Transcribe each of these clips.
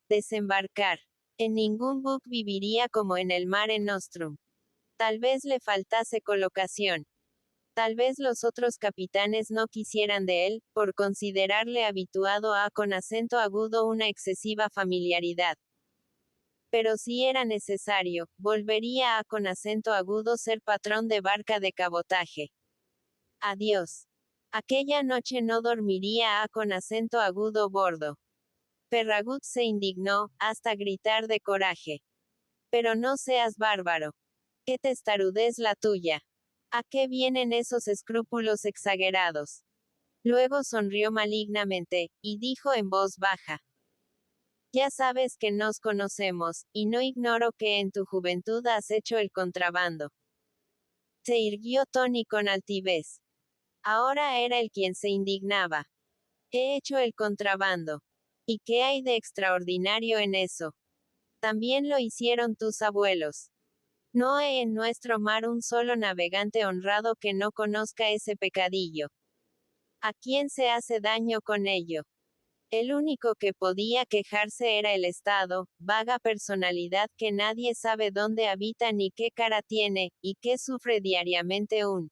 Desembarcar. En ningún buque viviría como en el Mare Nostrum. Tal vez le faltase colocación. Tal vez los otros capitanes no quisieran de él, por considerarle habituado a con acento agudo una excesiva familiaridad. Pero si era necesario, volvería a con acento agudo ser patrón de barca de cabotaje. Adiós. Aquella noche no dormiría a con acento agudo bordo. Ferragut se indignó, hasta gritar de coraje. Pero no seas bárbaro. ¿Qué testarudez la tuya? ¿A qué vienen esos escrúpulos exagerados? Luego sonrió malignamente, y dijo en voz baja. Ya sabes que nos conocemos, y no ignoro que en tu juventud has hecho el contrabando. Se irguió Tony con altivez. Ahora era él quien se indignaba. He hecho el contrabando. ¿Y qué hay de extraordinario en eso? También lo hicieron tus abuelos. No hay en nuestro mar un solo navegante honrado que no conozca ese pecadillo. ¿A quién se hace daño con ello? El único que podía quejarse era el Estado, vaga personalidad que nadie sabe dónde habita ni qué cara tiene, y que sufre diariamente un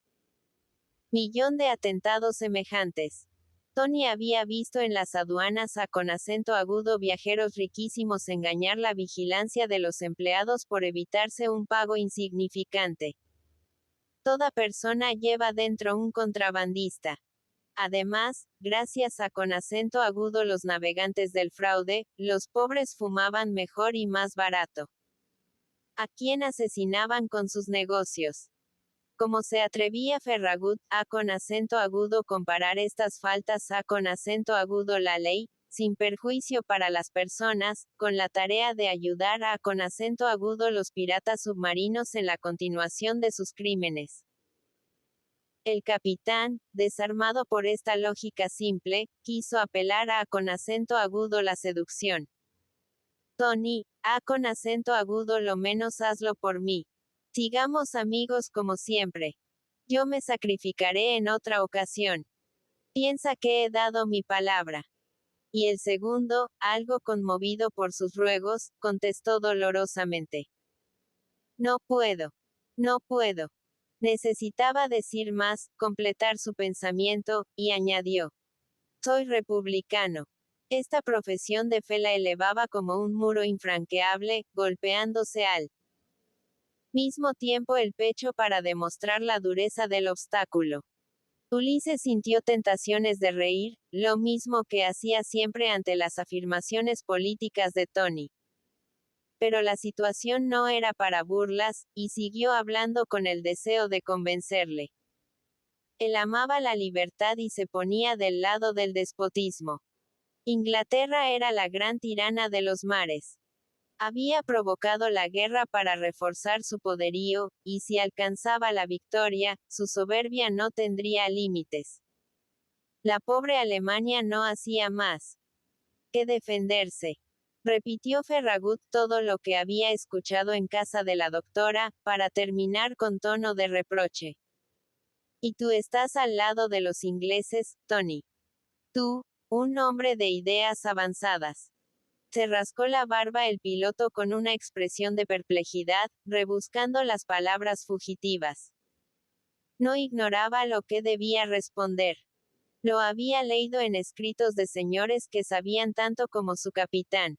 millón de atentados semejantes. Tony había visto en las aduanas a con acento agudo viajeros riquísimos engañar la vigilancia de los empleados por evitarse un pago insignificante. Toda persona lleva dentro un contrabandista. Además, gracias a con acento agudo los navegantes del fraude, los pobres fumaban mejor y más barato. ¿A quién asesinaban con sus negocios? Como se atrevía Ferragut, a con acento agudo comparar estas faltas a con acento agudo la ley, sin perjuicio para las personas, con la tarea de ayudar a con acento agudo los piratas submarinos en la continuación de sus crímenes. El capitán, desarmado por esta lógica simple, quiso apelar a con acento agudo la seducción. Tony, a con acento agudo lo menos hazlo por mí. Sigamos amigos como siempre. Yo me sacrificaré en otra ocasión. Piensa que he dado mi palabra. Y el segundo, algo conmovido por sus ruegos, contestó dolorosamente. No puedo. No puedo. Necesitaba decir más, completar su pensamiento, y añadió. Soy republicano. Esta profesión de fe la elevaba como un muro infranqueable, golpeándose al mismo tiempo el pecho para demostrar la dureza del obstáculo. Ulises sintió tentaciones de reír, lo mismo que hacía siempre ante las afirmaciones políticas de Tony. Pero la situación no era para burlas, y siguió hablando con el deseo de convencerle. Él amaba la libertad y se ponía del lado del despotismo. Inglaterra era la gran tirana de los mares. Había provocado la guerra para reforzar su poderío, y si alcanzaba la victoria, su soberbia no tendría límites. La pobre Alemania no hacía más que defenderse. Repitió Ferragut todo lo que había escuchado en casa de la doctora, para terminar con tono de reproche. Y tú estás al lado de los ingleses, Tony. Tú, un hombre de ideas avanzadas. Se rascó la barba el piloto con una expresión de perplejidad, rebuscando las palabras fugitivas. No ignoraba lo que debía responder. Lo había leído en escritos de señores que sabían tanto como su capitán.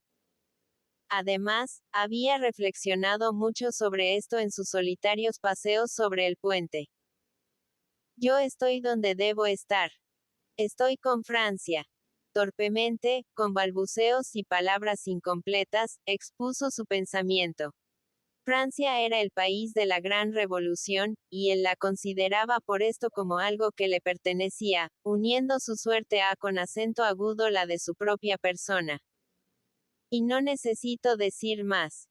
Además, había reflexionado mucho sobre esto en sus solitarios paseos sobre el puente. Yo estoy donde debo estar. Estoy con Francia. Torpemente, con balbuceos y palabras incompletas, expuso su pensamiento. Francia era el país de la Gran Revolución, y él la consideraba por esto como algo que le pertenecía, uniendo su suerte a con acento agudo la de su propia persona. Y no necesito decir más.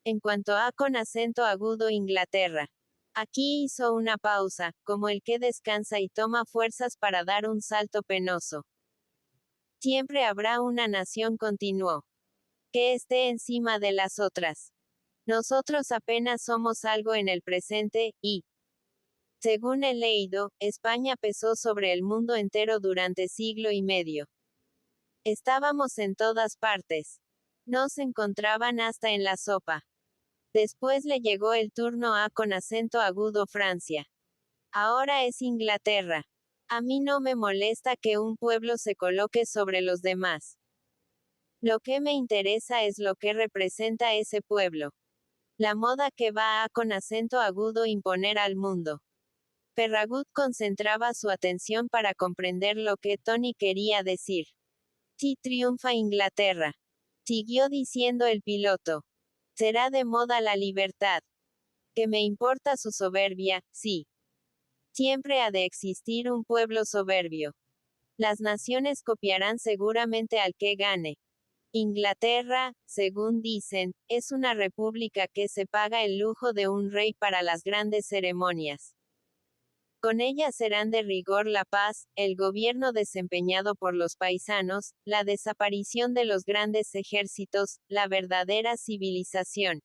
En cuanto a con acento agudo Inglaterra. Aquí hizo una pausa, como el que descansa y toma fuerzas para dar un salto penoso. Siempre habrá una nación, continuó, que esté encima de las otras. Nosotros apenas somos algo en el presente, y, según he leído, España pesó sobre el mundo entero durante siglo y medio. Estábamos en todas partes. No se encontraban hasta en la sopa. Después le llegó el turno a con acento agudo Francia. Ahora es Inglaterra. A mí no me molesta que un pueblo se coloque sobre los demás. Lo que me interesa es lo que representa ese pueblo. La moda que va a con acento agudo imponer al mundo. Ferragut concentraba su atención para comprender lo que Tony quería decir. Si triunfa Inglaterra. Siguió diciendo el piloto. Será de moda la libertad. Que me importa su soberbia, sí. Siempre ha de existir un pueblo soberbio. Las naciones copiarán seguramente al que gane. Inglaterra, según dicen, es una república que se paga el lujo de un rey para las grandes ceremonias. Con ella serán de rigor la paz, el gobierno desempeñado por los paisanos, la desaparición de los grandes ejércitos, la verdadera civilización.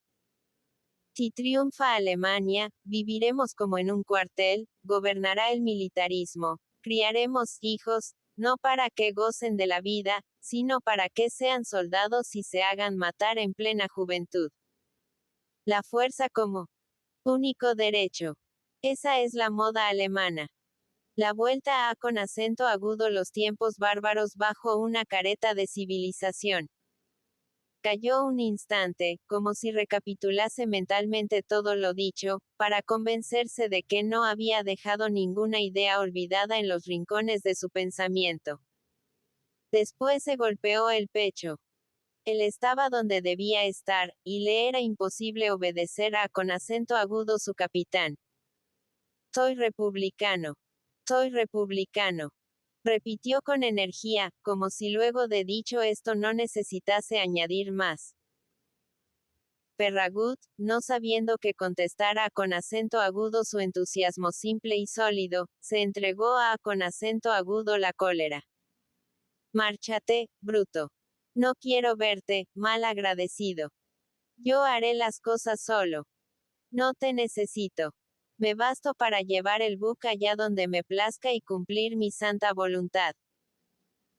Si triunfa Alemania, viviremos como en un cuartel, gobernará el militarismo, criaremos hijos, no para que gocen de la vida, sino para que sean soldados y se hagan matar en plena juventud. La fuerza como único derecho. Esa es la moda alemana. La vuelta a con acento agudo los tiempos bárbaros bajo una careta de civilización. Calló un instante, como si recapitulase mentalmente todo lo dicho, para convencerse de que no había dejado ninguna idea olvidada en los rincones de su pensamiento. Después se golpeó el pecho. Él estaba donde debía estar, y le era imposible obedecer a con acento agudo su capitán. Soy republicano. Soy republicano. Repitió con energía, como si luego de dicho esto no necesitase añadir más. Ferragut, no sabiendo qué contestara con acento agudo su entusiasmo simple y sólido, se entregó a con acento agudo la cólera. Márchate, bruto. No quiero verte, mal agradecido. Yo haré las cosas solo. No te necesito. Me basto para llevar el buque allá donde me plazca y cumplir mi santa voluntad.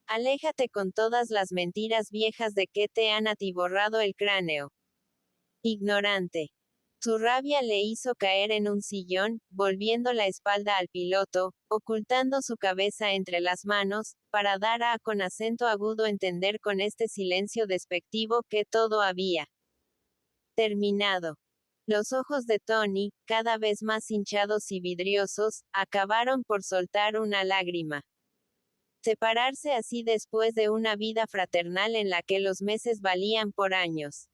Aléjate con todas las mentiras viejas de que te han atiborrado el cráneo. Ignorante. Su rabia le hizo caer en un sillón, volviendo la espalda al piloto, ocultando su cabeza entre las manos, para dar a con acento agudo entender con este silencio despectivo que todo había terminado. Los ojos de Tony, cada vez más hinchados y vidriosos, acabaron por soltar una lágrima. Separarse así después de una vida fraternal en la que los meses valían por años.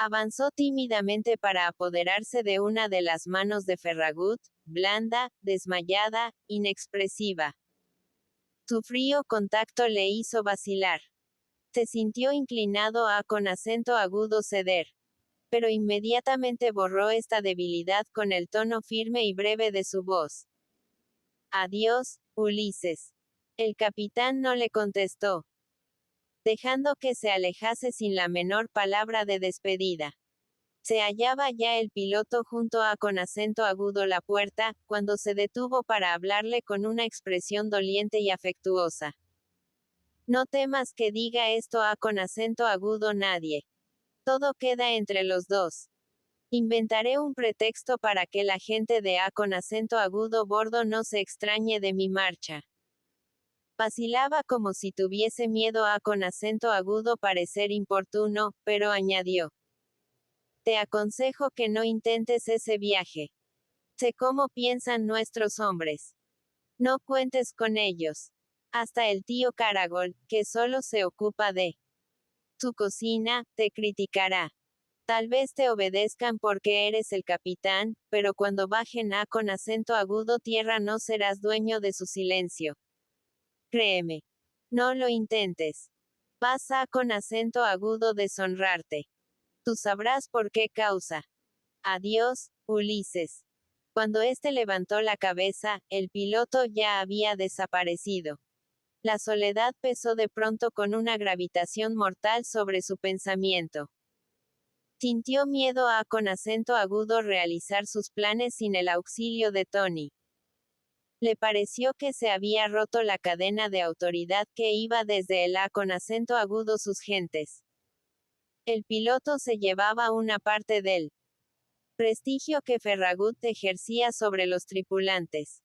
Avanzó tímidamente para apoderarse de una de las manos de Ferragut, blanda, desmayada, inexpresiva. Su frío contacto le hizo vacilar. Se sintió inclinado a con acento agudo ceder. Pero inmediatamente borró esta debilidad con el tono firme y breve de su voz. Adiós, Ulises. El capitán no le contestó, dejando que se alejase sin la menor palabra de despedida. Se hallaba ya el piloto junto a con acento agudo la puerta, cuando se detuvo para hablarle con una expresión doliente y afectuosa. No temas que diga esto a con acento agudo nadie. Todo queda entre los dos. Inventaré un pretexto para que la gente de A con acento agudo bordo no se extrañe de mi marcha. Vacilaba como si tuviese miedo a con acento agudo parecer importuno, pero añadió. Te aconsejo que no intentes ese viaje. Sé cómo piensan nuestros hombres. No cuentes con ellos. Hasta el tío Caragol, que solo se ocupa de su cocina, te criticará. Tal vez te obedezcan porque eres el capitán, pero cuando bajen a con acento agudo tierra no serás dueño de su silencio. Créeme. No lo intentes. Vas a con acento agudo deshonrarte. Tú sabrás por qué causa. Adiós, Ulises. Cuando éste levantó la cabeza, el piloto ya había desaparecido. La soledad pesó de pronto con una gravitación mortal sobre su pensamiento. Sintió miedo a con acento agudo realizar sus planes sin el auxilio de Tony. Le pareció que se había roto la cadena de autoridad que iba desde el A con acento agudo sus gentes. El piloto se llevaba una parte del prestigio que Ferragut ejercía sobre los tripulantes.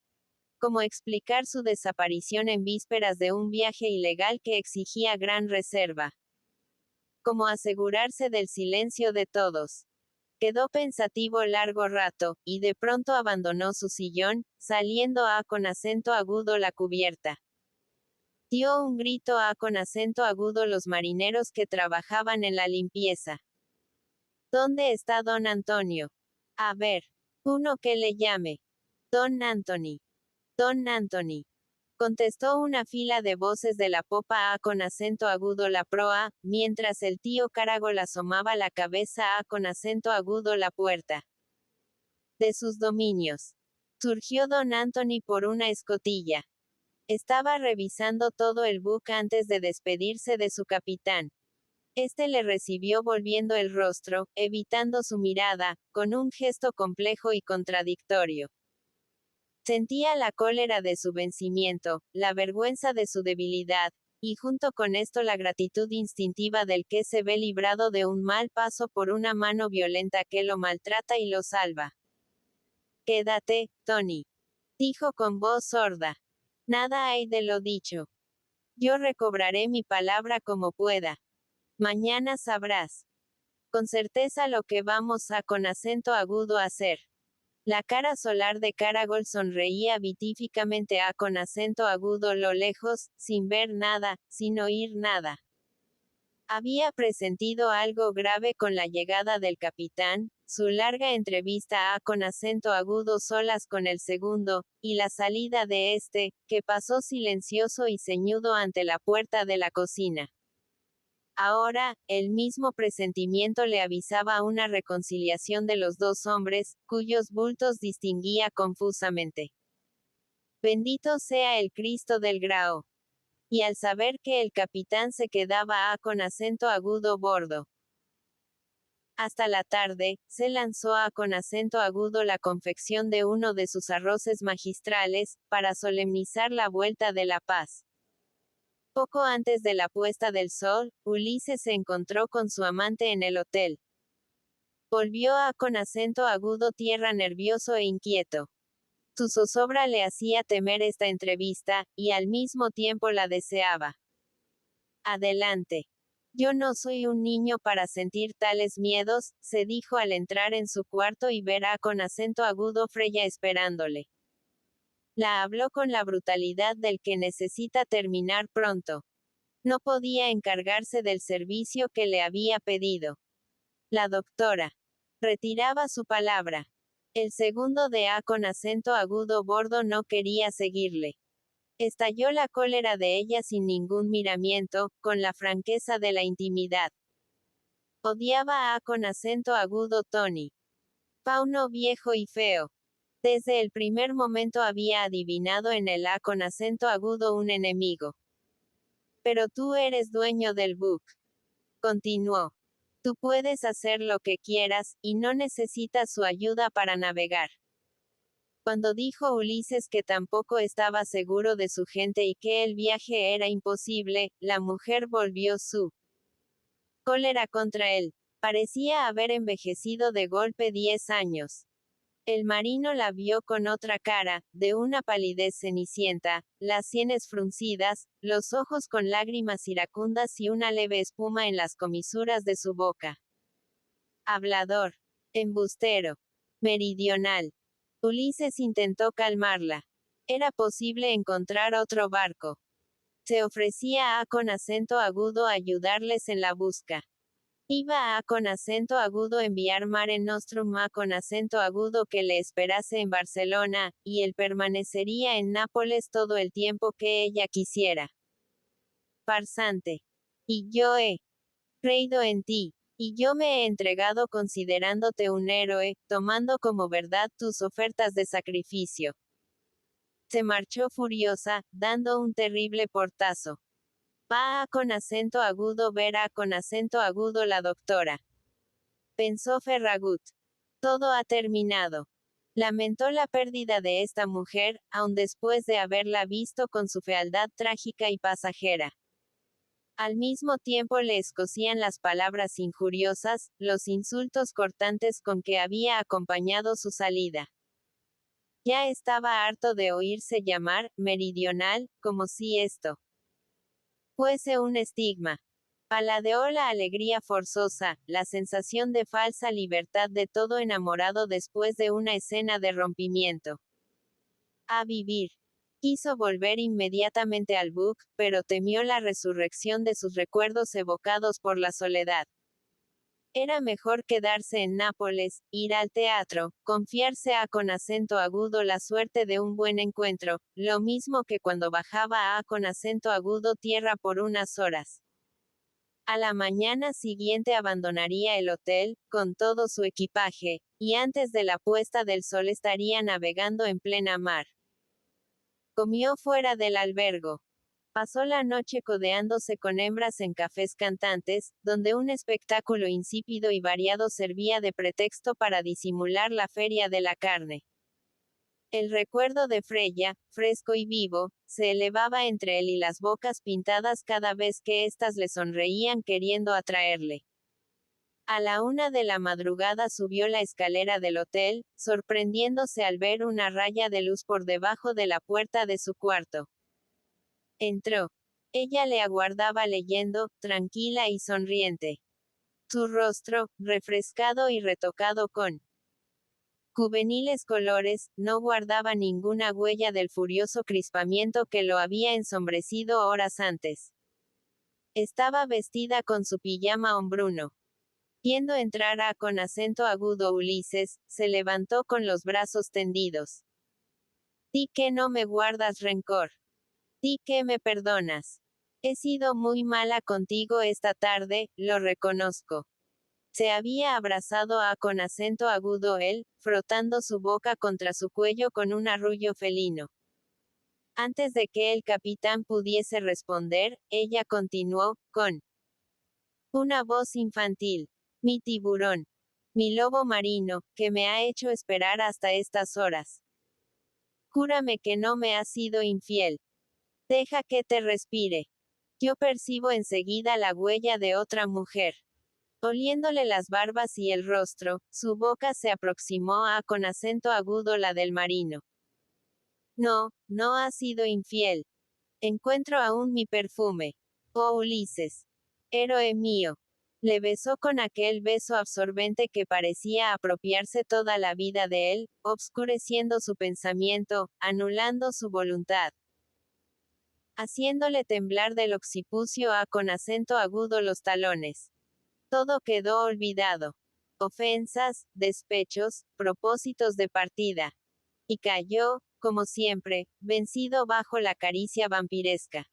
Como explicar su desaparición en vísperas de un viaje ilegal que exigía gran reserva. Como asegurarse del silencio de todos. Quedó pensativo largo rato, y de pronto abandonó su sillón, saliendo con acento agudo la cubierta. Dio un grito con acento agudo los marineros que trabajaban en la limpieza. ¿Dónde está don Antonio? A ver. Uno que le llame. Don Anthony. Don Anthony. Contestó una fila de voces de la popa con acento agudo la proa, mientras el tío Caragol asomaba la cabeza con acento agudo la puerta de sus dominios. Surgió don Anthony por una escotilla. Estaba revisando todo el buque antes de despedirse de su capitán. Este le recibió volviendo el rostro, evitando su mirada, con un gesto complejo y contradictorio. Sentía la cólera de su vencimiento, la vergüenza de su debilidad, y junto con esto la gratitud instintiva del que se ve librado de un mal paso por una mano violenta que lo maltrata y lo salva. Quédate, Tony. Dijo con voz sorda. Nada hay de lo dicho. Yo recobraré mi palabra como pueda. Mañana sabrás. Con certeza lo que vamos con acento agudo hacer. La cara solar de Caragol sonreía vitíficamente con acento agudo lo lejos, sin ver nada, sin oír nada. Había presentido algo grave con la llegada del capitán, su larga entrevista con acento agudo solas con el segundo, y la salida de este, que pasó silencioso y ceñudo ante la puerta de la cocina. Ahora, el mismo presentimiento le avisaba una reconciliación de los dos hombres, cuyos bultos distinguía confusamente. Bendito sea el Cristo del Grao. Y al saber que el capitán se quedaba con acento agudo bordo. Hasta la tarde, se lanzó con acento agudo la confección de uno de sus arroces magistrales, para solemnizar la vuelta de la paz. Poco antes de la puesta del sol, Ulises se encontró con su amante en el hotel. Volvió con acento agudo tierra nervioso e inquieto. Su zozobra le hacía temer esta entrevista, y al mismo tiempo la deseaba. Adelante. Yo no soy un niño para sentir tales miedos, se dijo al entrar en su cuarto y ver con acento agudo Freya esperándole. La habló con la brutalidad del que necesita terminar pronto. No podía encargarse del servicio que le había pedido. La doctora retiraba su palabra. El segundo de con acento agudo bordo no quería seguirle. Estalló la cólera de ella sin ningún miramiento, con la franqueza de la intimidad. Odiaba con acento agudo Tony. Fauno viejo y feo. Desde el primer momento había adivinado en el con acento agudo un enemigo. Pero tú eres dueño del buque. Continuó. Tú puedes hacer lo que quieras, y no necesitas su ayuda para navegar. Cuando dijo Ulises que tampoco estaba seguro de su gente y que el viaje era imposible, la mujer volvió su cólera contra él. Parecía haber envejecido de golpe 10 años. El marino la vio con otra cara, de una palidez cenicienta, las sienes fruncidas, los ojos con lágrimas iracundas y una leve espuma en las comisuras de su boca. Hablador. Embustero. Meridional. Ulises intentó calmarla. Era posible encontrar otro barco. Se ofrecía con acento agudo ayudarles en la busca. Iba con acento agudo enviar Mare Nostrum con acento agudo que le esperase en Barcelona, y él permanecería en Nápoles todo el tiempo que ella quisiera. Farsante. Y yo he creído en ti. Y yo me he entregado considerándote un héroe, tomando como verdad tus ofertas de sacrificio. Se marchó furiosa, dando un terrible portazo. Va con acento agudo verá con acento agudo la doctora. Pensó Ferragut. Todo ha terminado. Lamentó la pérdida de esta mujer, aun después de haberla visto con su fealdad trágica y pasajera. Al mismo tiempo le escocían las palabras injuriosas, los insultos cortantes con que había acompañado su salida. Ya estaba harto de oírse llamar meridional, como si esto fuese un estigma. Paladeó la alegría forzosa, la sensación de falsa libertad de todo enamorado después de una escena de rompimiento. A vivir. Quiso volver inmediatamente al Buc, pero temió la resurrección de sus recuerdos evocados por la soledad. Era mejor quedarse en Nápoles, ir al teatro, confiarse a con acento agudo la suerte de un buen encuentro, lo mismo que cuando bajaba a con acento agudo tierra por unas horas. A la mañana siguiente abandonaría el hotel, con todo su equipaje, y antes de la puesta del sol estaría navegando en plena mar. Comió fuera del albergo. Pasó la noche codeándose con hembras en cafés cantantes, donde un espectáculo insípido y variado servía de pretexto para disimular la feria de la carne. El recuerdo de Freya, fresco y vivo, se elevaba entre él y las bocas pintadas cada vez que éstas le sonreían queriendo atraerle. A la 1 de la madrugada subió la escalera del hotel, sorprendiéndose al ver una raya de luz por debajo de la puerta de su cuarto. Entró. Ella le aguardaba leyendo, tranquila y sonriente. Su rostro, refrescado y retocado con juveniles colores, no guardaba ninguna huella del furioso crispamiento que lo había ensombrecido horas antes. Estaba vestida con su pijama hombruno. Viendo entrar a con acento agudo Ulises, se levantó con los brazos tendidos. Di que no me guardas rencor. Di que me perdonas. He sido muy mala contigo esta tarde, lo reconozco. Se había abrazado a con acento agudo él, frotando su boca contra su cuello con un arrullo felino. Antes de que el capitán pudiese responder, ella continuó, con una voz infantil. Mi tiburón. Mi lobo marino, que me ha hecho esperar hasta estas horas. Júrame que no me has sido infiel. Deja que te respire. Yo percibo enseguida la huella de otra mujer. Oliéndole las barbas y el rostro, su boca se aproximó a con acento agudo la del marino. No, no has sido infiel. Encuentro aún mi perfume. Oh Ulises. Héroe mío. Le besó con aquel beso absorbente que parecía apropiarse toda la vida de él, obscureciendo su pensamiento, anulando su voluntad. Haciéndole temblar del occipucio a con acento agudo los talones. Todo quedó olvidado. Ofensas, despechos, propósitos de partida. Y cayó, como siempre, vencido bajo la caricia vampiresca.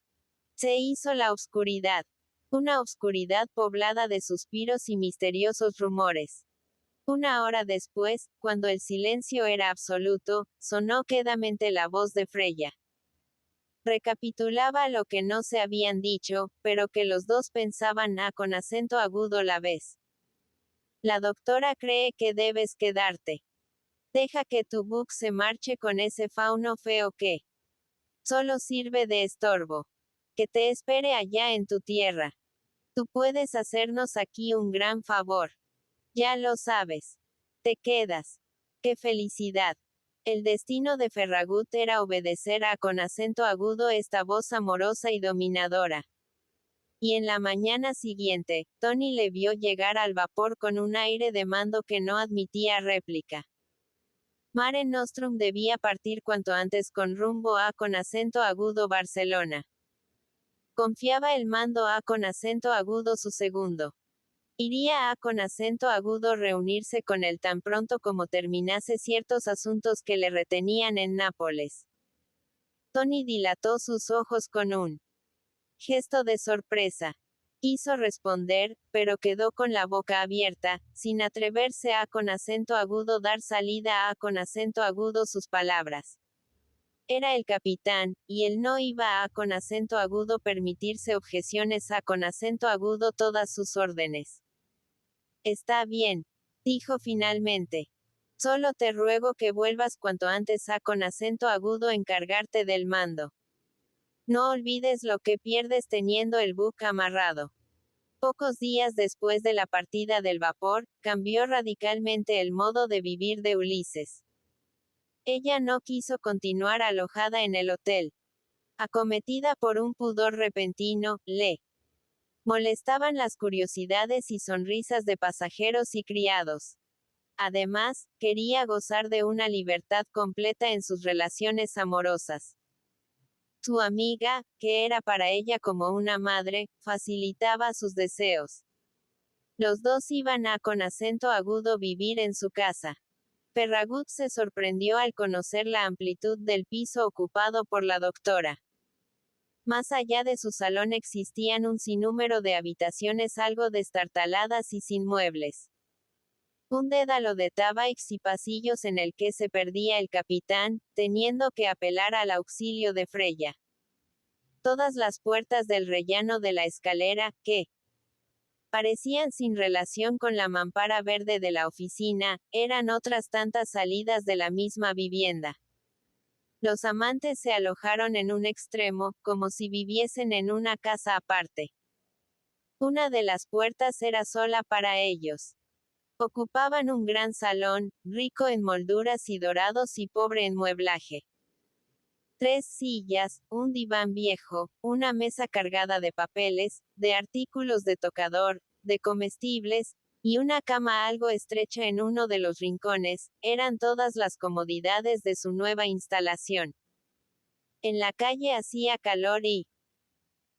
Se hizo la oscuridad. Una oscuridad poblada de suspiros y misteriosos rumores. Una hora después, cuando el silencio era absoluto, sonó quedamente la voz de Freya. Recapitulaba lo que no se habían dicho, pero que los dos pensaban con acento agudo la vez. La doctora cree que debes quedarte. Deja que tu Buc se marche con ese fauno feo que solo sirve de estorbo. Que te espere allá en tu tierra. Tú puedes hacernos aquí un gran favor. Ya lo sabes. Te quedas. ¡Qué felicidad! El destino de Ferragut era obedecer con acento agudo esta voz amorosa y dominadora. Y en la mañana siguiente, Tony le vio llegar al vapor con un aire de mando que no admitía réplica. Mare Nostrum debía partir cuanto antes con rumbo a con acento agudo Barcelona. Confiaba el mando a con acento agudo su segundo. Iría a con acento agudo reunirse con él tan pronto como terminase ciertos asuntos que le retenían en Nápoles. Tony dilató sus ojos con un gesto de sorpresa. Quiso responder, pero quedó con la boca abierta, sin atreverse a con acento agudo dar salida a con acento agudo sus palabras. Era el capitán, y él no iba a con acento agudo permitirse objeciones a con acento agudo todas sus órdenes. Está bien, dijo finalmente. Solo te ruego que vuelvas cuanto antes a con acento agudo encargarte del mando. No olvides lo que pierdes teniendo el buque amarrado. Pocos días después de la partida del vapor, cambió radicalmente el modo de vivir de Ulises. Ella no quiso continuar alojada en el hotel. Acometida por un pudor repentino, le molestaban las curiosidades y sonrisas de pasajeros y criados. Además, quería gozar de una libertad completa en sus relaciones amorosas. Su amiga, que era para ella como una madre, facilitaba sus deseos. Los dos iban a con acento agudo vivir en su casa. Ferragut se sorprendió al conocer la amplitud del piso ocupado por la doctora. Más allá de su salón existían un sinnúmero de habitaciones algo destartaladas y sin muebles. Un dédalo de tabacs y pasillos en el que se perdía el capitán, teniendo que apelar al auxilio de Freya. Todas las puertas del rellano de la escalera, que parecían sin relación con la mampara verde de la oficina, eran otras tantas salidas de la misma vivienda. Los amantes se alojaron en un extremo, como si viviesen en una casa aparte. Una de las puertas era sola para ellos. Ocupaban un gran salón, rico en molduras y dorados y pobre en mueblaje. 3 sillas, un diván viejo, una mesa cargada de papeles, de artículos de tocador, de comestibles, y una cama algo estrecha en uno de los rincones, eran todas las comodidades de su nueva instalación. En la calle hacía calor y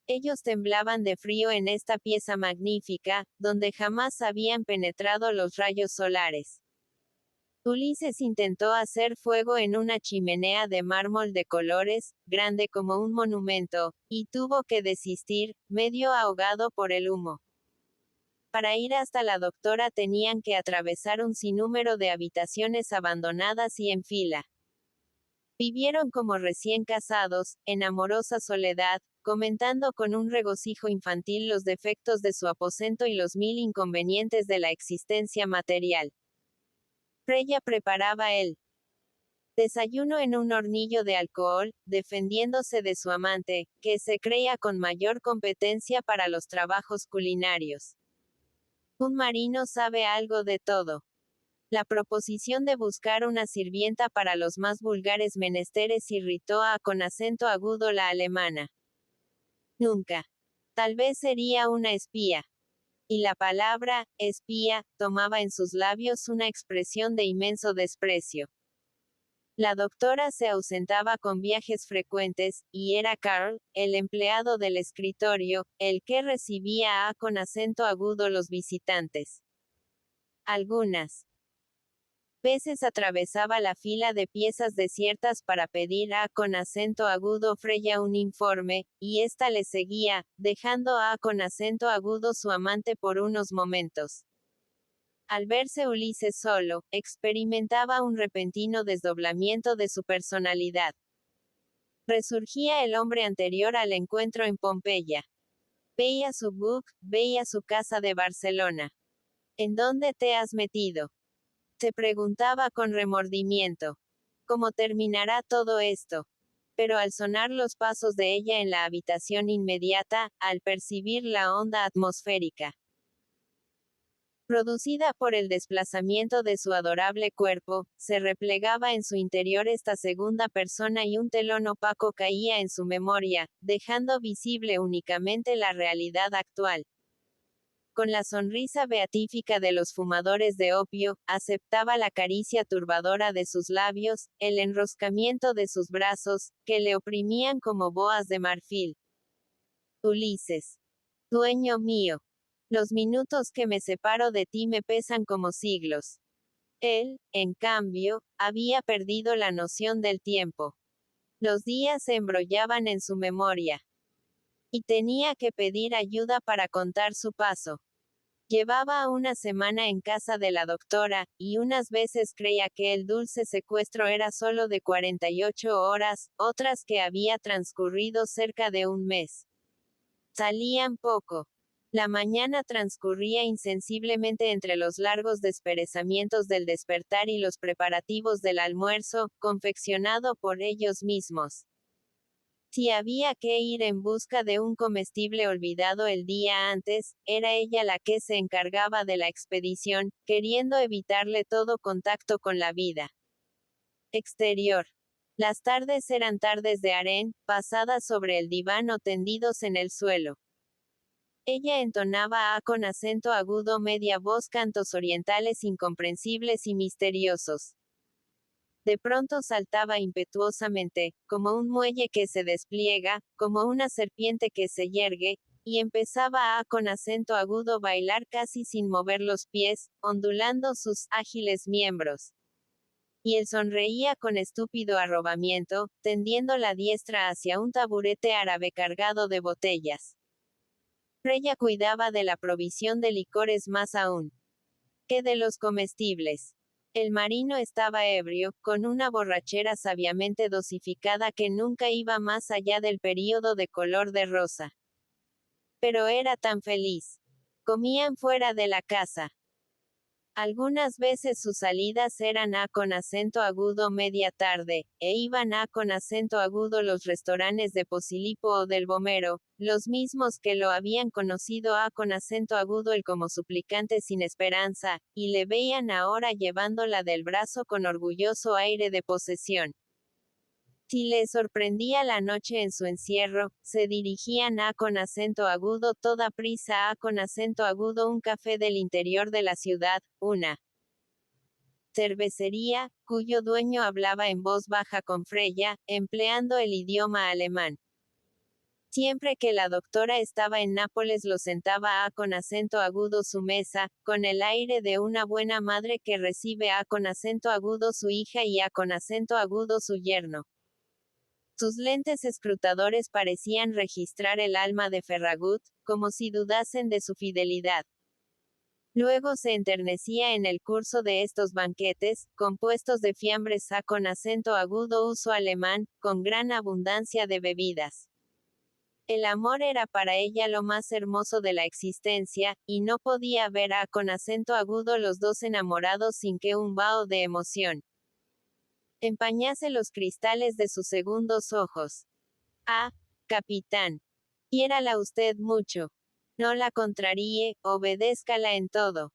ellos temblaban de frío en esta pieza magnífica, donde jamás habían penetrado los rayos solares. Ulises intentó hacer fuego en una chimenea de mármol de colores, grande como un monumento, y tuvo que desistir, medio ahogado por el humo. Para ir hasta la doctora tenían que atravesar un sinnúmero de habitaciones abandonadas y en fila. Vivieron como recién casados, en amorosa soledad, comentando con un regocijo infantil los defectos de su aposento y los 1000 inconvenientes de la existencia material. Freya preparaba el desayuno en un hornillo de alcohol, defendiéndose de su amante, que se creía con mayor competencia para los trabajos culinarios. Un marino sabe algo de todo. La proposición de buscar una sirvienta para los más vulgares menesteres irritó a con acento agudo la alemana. Nunca. Tal vez sería una espía. Y la palabra, espía, tomaba en sus labios una expresión de inmenso desprecio. La doctora se ausentaba con viajes frecuentes, y era Karl, el empleado del escritorio, el que recibía a con acento agudo los visitantes. Algunas veces atravesaba la fila de piezas desiertas para pedir a con acento agudo Freya un informe, y ésta le seguía, dejando a con acento agudo su amante por unos momentos. Al verse Ulises solo, experimentaba un repentino desdoblamiento de su personalidad. Resurgía el hombre anterior al encuentro en Pompeya. Veía su book, veía su casa de Barcelona. ¿En dónde te has metido?, se preguntaba con remordimiento. ¿Cómo terminará todo esto? Pero al sonar los pasos de ella en la habitación inmediata, al percibir la onda atmosférica producida por el desplazamiento de su adorable cuerpo, se replegaba en su interior esta segunda persona y un telón opaco caía en su memoria, dejando visible únicamente la realidad actual. Con la sonrisa beatífica de los fumadores de opio, aceptaba la caricia turbadora de sus labios, el enroscamiento de sus brazos, que le oprimían como boas de marfil. Ulises. Dueño mío. Los minutos que me separo de ti me pesan como siglos. Él, en cambio, había perdido la noción del tiempo. Los días se embrollaban en su memoria. Y tenía que pedir ayuda para contar su paso. Llevaba una semana en casa de la doctora, y unas veces creía que el dulce secuestro era solo de 48 horas, otras que había transcurrido cerca de un mes. Salían poco. La mañana transcurría insensiblemente entre los largos desperezamientos del despertar y los preparativos del almuerzo, confeccionado por ellos mismos. Si había que ir en busca de un comestible olvidado el día antes, era ella la que se encargaba de la expedición, queriendo evitarle todo contacto con la vida exterior. Las tardes eran tardes de harén, pasadas sobre el diván o tendidos en el suelo. Ella entonaba con acento agudo media voz cantos orientales incomprensibles y misteriosos. De pronto saltaba impetuosamente, como un muelle que se despliega, como una serpiente que se yergue, y empezaba con acento agudo bailar casi sin mover los pies, ondulando sus ágiles miembros. Y él sonreía con estúpido arrobamiento, tendiendo la diestra hacia un taburete árabe cargado de botellas. Freya cuidaba de la provisión de licores más aún que de los comestibles. El marino estaba ebrio, con una borrachera sabiamente dosificada que nunca iba más allá del período de color de rosa. Pero era tan feliz. Comían fuera de la casa. Algunas veces sus salidas eran con acento agudo media tarde, e iban con acento agudo los restaurantes de Posilipo o del Bomero, los mismos que lo habían conocido con acento agudo el como suplicante sin esperanza, y le veían ahora llevándola del brazo con orgulloso aire de posesión. Si le sorprendía la noche en su encierro, se dirigían con acento agudo toda prisa con acento agudo un café del interior de la ciudad, una cervecería, cuyo dueño hablaba en voz baja con Freya, empleando el idioma alemán. Siempre que la doctora estaba en Nápoles lo sentaba con acento agudo su mesa, con el aire de una buena madre que recibe con acento agudo su hija y con acento agudo su yerno. Sus lentes escrutadores parecían registrar el alma de Ferragut, como si dudasen de su fidelidad. Luego se enternecía en el curso de estos banquetes, compuestos de fiambres con acento agudo uso alemán, con gran abundancia de bebidas. El amor era para ella lo más hermoso de la existencia, y no podía ver con acento agudo los dos enamorados sin que un vaho de emoción empañase los cristales de sus segundos ojos. Capitán. Quiérala usted mucho. No la contraríe, obedézcala en todo.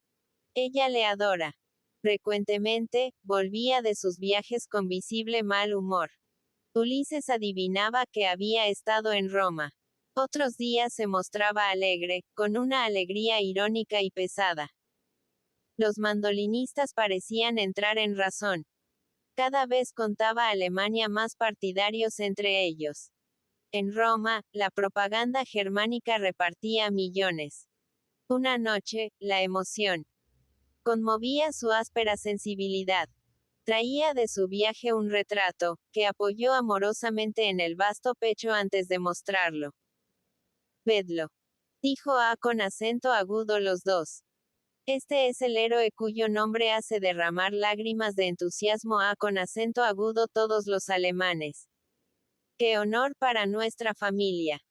Ella le adora. Frecuentemente, volvía de sus viajes con visible mal humor. Ulises adivinaba que había estado en Roma. Otros días se mostraba alegre, con una alegría irónica y pesada. Los mandolinistas parecían entrar en razón. Cada vez contaba Alemania más partidarios entre ellos. En Roma, la propaganda germánica repartía millones. Una noche, la emoción conmovía su áspera sensibilidad. Traía de su viaje un retrato, que apoyó amorosamente en el vasto pecho antes de mostrarlo. Vedlo. Dijo con acento agudo los dos. Este es el héroe cuyo nombre hace derramar lágrimas de entusiasmo con acento agudo todos los alemanes. ¡Qué honor para nuestra familia!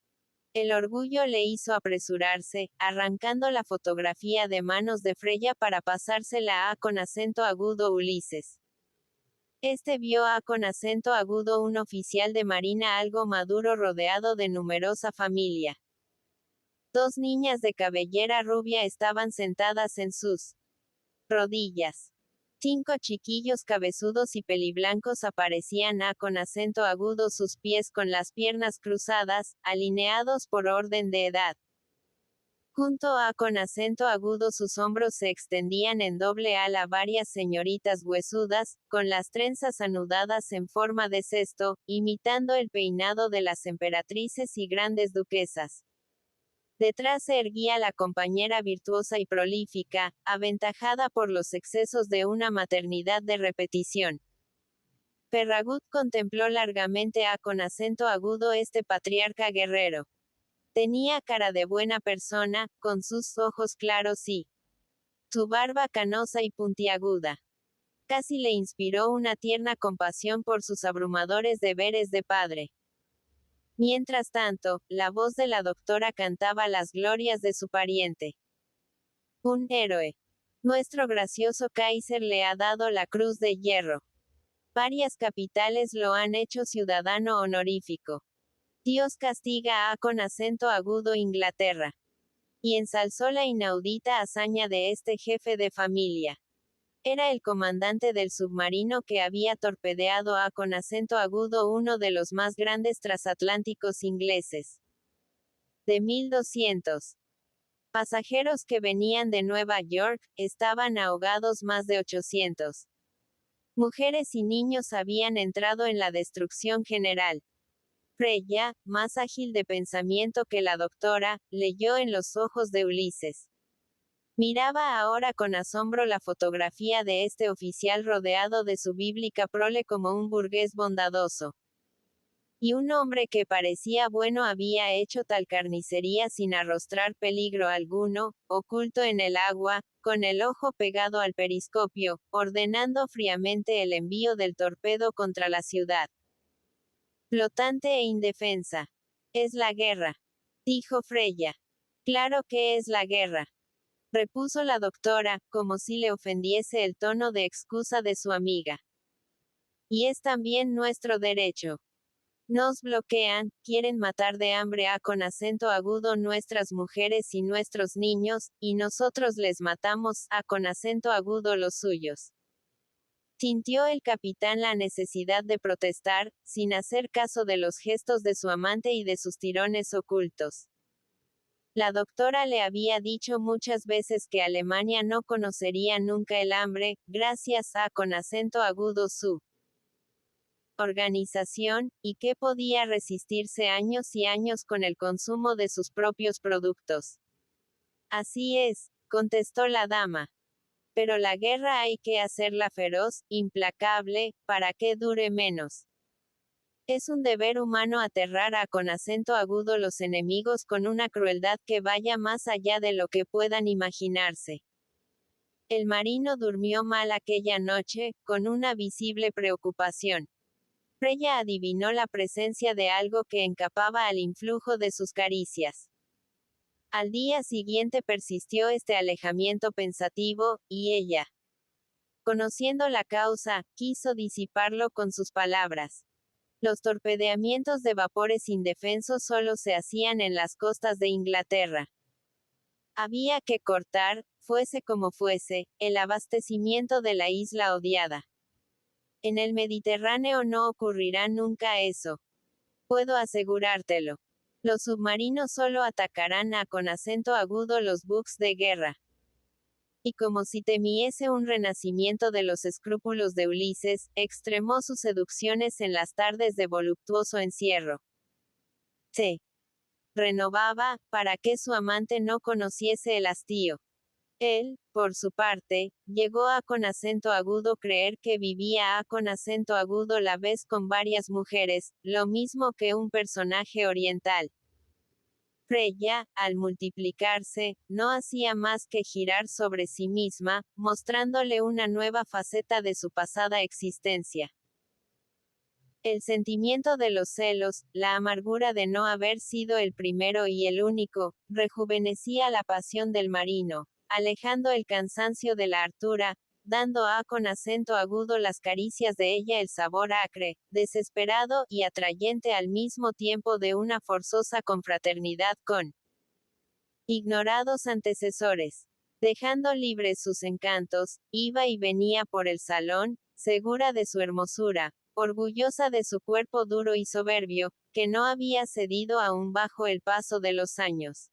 El orgullo le hizo apresurarse, arrancando la fotografía de manos de Freya para pasársela con acento agudo Ulises. Este vio con acento agudo un oficial de marina algo maduro rodeado de numerosa familia. Dos niñas de cabellera rubia estaban sentadas en sus rodillas. 5 chiquillos cabezudos y peliblancos aparecían con acento agudo sus pies con las piernas cruzadas, alineados por orden de edad. Junto con acento agudo sus hombros se extendían en doble ala varias señoritas huesudas, con las trenzas anudadas en forma de cesto, imitando el peinado de las emperatrices y grandes duquesas. Detrás se erguía la compañera virtuosa y prolífica, aventajada por los excesos de una maternidad de repetición. Ferragut contempló largamente con acento agudo este patriarca guerrero. Tenía cara de buena persona, con sus ojos claros y su barba canosa y puntiaguda. Casi le inspiró una tierna compasión por sus abrumadores deberes de padre. Mientras tanto, la voz de la doctora cantaba las glorias de su pariente. Un héroe. Nuestro gracioso Kaiser le ha dado la Cruz de Hierro. Varias capitales lo han hecho ciudadano honorífico. Dios castiga a con acento agudo Inglaterra. Y ensalzó la inaudita hazaña de este jefe de familia. Era el comandante del submarino que había torpedeado a con acento agudo uno de los más grandes transatlánticos ingleses. De 1200 pasajeros que venían de Nueva York, estaban ahogados más de 800. Mujeres y niños habían entrado en la destrucción general. Freya, más ágil de pensamiento que la doctora, leyó en los ojos de Ulises. Miraba ahora con asombro la fotografía de este oficial rodeado de su bíblica prole como un burgués bondadoso. Y un hombre que parecía bueno había hecho tal carnicería sin arrostrar peligro alguno, oculto en el agua, con el ojo pegado al periscopio, ordenando fríamente el envío del torpedo contra la ciudad. Flotante e indefensa. Es la guerra, dijo Freya. Claro que es la guerra, repuso la doctora, como si le ofendiese el tono de excusa de su amiga. Y es también nuestro derecho. Nos bloquean, quieren matar de hambre a con acento agudo nuestras mujeres y nuestros niños, y nosotros les matamos a con acento agudo los suyos. Sintió el capitán la necesidad de protestar, sin hacer caso de los gestos de su amante y de sus tirones ocultos. La doctora le había dicho muchas veces que Alemania no conocería nunca el hambre, gracias a con acento agudo su organización, y que podía resistirse años y años con el consumo de sus propios productos. Así es, contestó la dama. Pero la guerra hay que hacerla feroz, implacable, para que dure menos. Es un deber humano aterrar a con acento agudo los enemigos con una crueldad que vaya más allá de lo que puedan imaginarse. El marino durmió mal aquella noche, con una visible preocupación. Freya adivinó la presencia de algo que encapaba al influjo de sus caricias. Al día siguiente persistió este alejamiento pensativo, y ella, conociendo la causa, quiso disiparlo con sus palabras. Los torpedeamientos de vapores indefensos solo se hacían en las costas de Inglaterra. Había que cortar, fuese como fuese, el abastecimiento de la isla odiada. En el Mediterráneo no ocurrirá nunca eso. Puedo asegurártelo. Los submarinos solo atacarán a con acento agudo los buques de guerra. Y como si temiese un renacimiento de los escrúpulos de Ulises, extremó sus seducciones en las tardes de voluptuoso encierro. Se renovaba, para que su amante no conociese el hastío. Él, por su parte, llegó a con acento agudo creer que vivía a con acento agudo la vez con varias mujeres, lo mismo que un personaje oriental. Freya, al multiplicarse, no hacía más que girar sobre sí misma, mostrándole una nueva faceta de su pasada existencia. El sentimiento de los celos, la amargura de no haber sido el primero y el único, rejuvenecía la pasión del marino, alejando el cansancio de la hartura, dando a con acento agudo las caricias de ella el sabor acre, desesperado y atrayente al mismo tiempo de una forzosa confraternidad con ignorados antecesores. Dejando libres sus encantos, iba y venía por el salón, segura de su hermosura, orgullosa de su cuerpo duro y soberbio, que no había cedido aún bajo el paso de los años.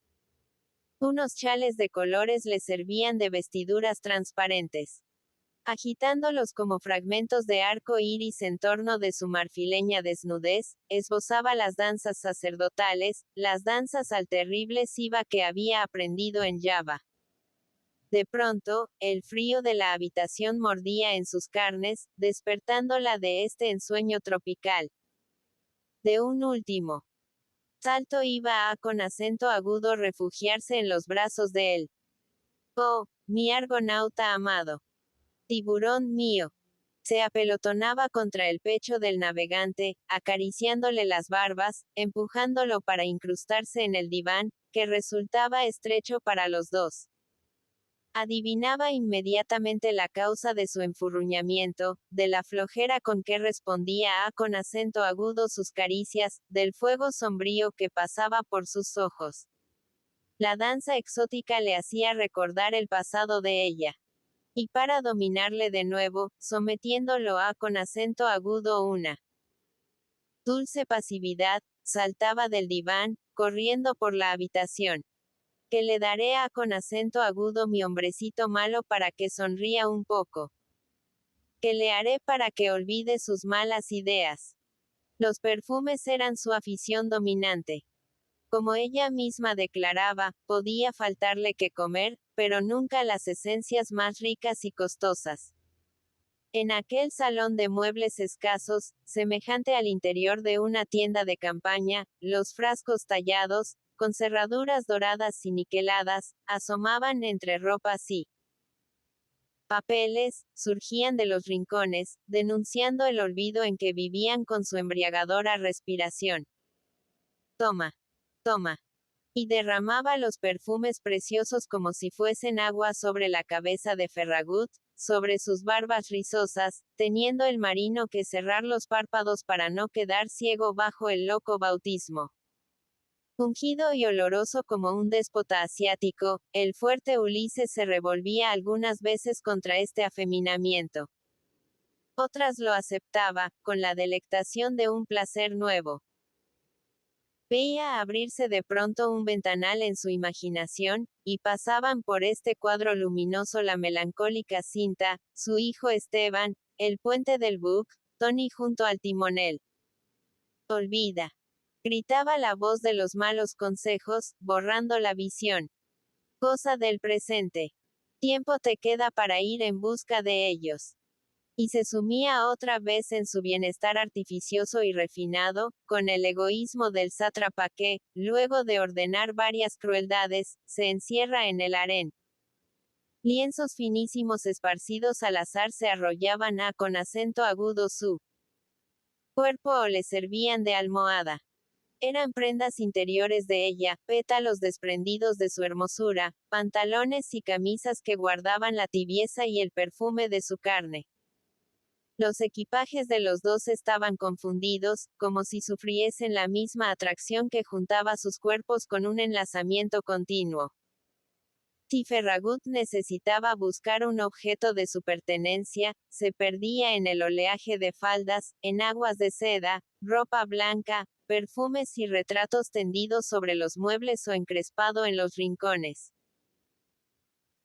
Unos chales de colores le servían de vestiduras transparentes. Agitándolos como fragmentos de arco iris en torno de su marfileña desnudez, esbozaba las danzas sacerdotales, las danzas al terrible Siva que había aprendido en Java. De pronto, el frío de la habitación mordía en sus carnes, despertándola de este ensueño tropical. De un último salto iba a con acento agudo refugiarse en los brazos de él. Oh, mi argonauta amado. Tiburón mío. Se apelotonaba contra el pecho del navegante, acariciándole las barbas, empujándolo para incrustarse en el diván, que resultaba estrecho para los dos. Adivinaba inmediatamente la causa de su enfurruñamiento, de la flojera con que respondía a con acento agudo sus caricias, del fuego sombrío que pasaba por sus ojos. La danza exótica le hacía recordar el pasado de ella. Y para dominarle de nuevo, sometiéndolo a con acento agudo una dulce pasividad, saltaba del diván, corriendo por la habitación. Que le daré a con acento agudo mi hombrecito malo para que sonría un poco. Que le haré para que olvide sus malas ideas. Los perfumes eran su afición dominante. Como ella misma declaraba, podía faltarle que comer, pero nunca las esencias más ricas y costosas. En aquel salón de muebles escasos, semejante al interior de una tienda de campaña, los frascos tallados, con cerraduras doradas y niqueladas, asomaban entre ropas y papeles, surgían de los rincones, denunciando el olvido en que vivían con su embriagadora respiración. Toma, toma. Y derramaba los perfumes preciosos como si fuesen agua sobre la cabeza de Ferragut, sobre sus barbas rizosas, teniendo el marino que cerrar los párpados para no quedar ciego bajo el loco bautismo. Ungido y oloroso como un déspota asiático, el fuerte Ulises se revolvía algunas veces contra este afeminamiento. Otras lo aceptaba, con la delectación de un placer nuevo. Veía abrirse de pronto un ventanal en su imaginación, y pasaban por este cuadro luminoso la melancólica Cinta, su hijo Esteban, el puente del Buc, Tony junto al timonel. Olvida. Gritaba la voz de los malos consejos, borrando la visión. Cosa del presente. Tiempo te queda para ir en busca de ellos. Y se sumía otra vez en su bienestar artificioso y refinado, con el egoísmo del sátrapa que, luego de ordenar varias crueldades, se encierra en el harén. Lienzos finísimos esparcidos al azar se arrollaban a con acento agudo su cuerpo o le servían de almohada. Eran prendas interiores de ella, pétalos desprendidos de su hermosura, pantalones y camisas que guardaban la tibieza y el perfume de su carne. Los equipajes de los dos estaban confundidos, como si sufriesen la misma atracción que juntaba sus cuerpos con un enlazamiento continuo. Si Ferragut necesitaba buscar un objeto de su pertenencia, se perdía en el oleaje de faldas, en aguas de seda, ropa blanca, perfumes y retratos tendidos sobre los muebles o encrespado en los rincones.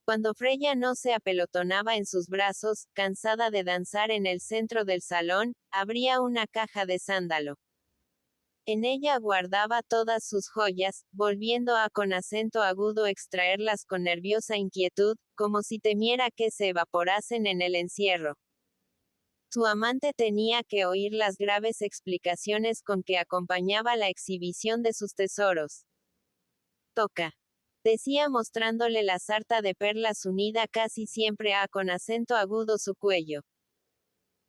Cuando Freya no se apelotonaba en sus brazos, cansada de danzar en el centro del salón, abría una caja de sándalo. En ella guardaba todas sus joyas, volviendo a con acento agudo extraerlas con nerviosa inquietud, como si temiera que se evaporasen en el encierro. Su amante tenía que oír las graves explicaciones con que acompañaba la exhibición de sus tesoros. Toca. Decía mostrándole la sarta de perlas unida casi siempre a con acento agudo su cuello.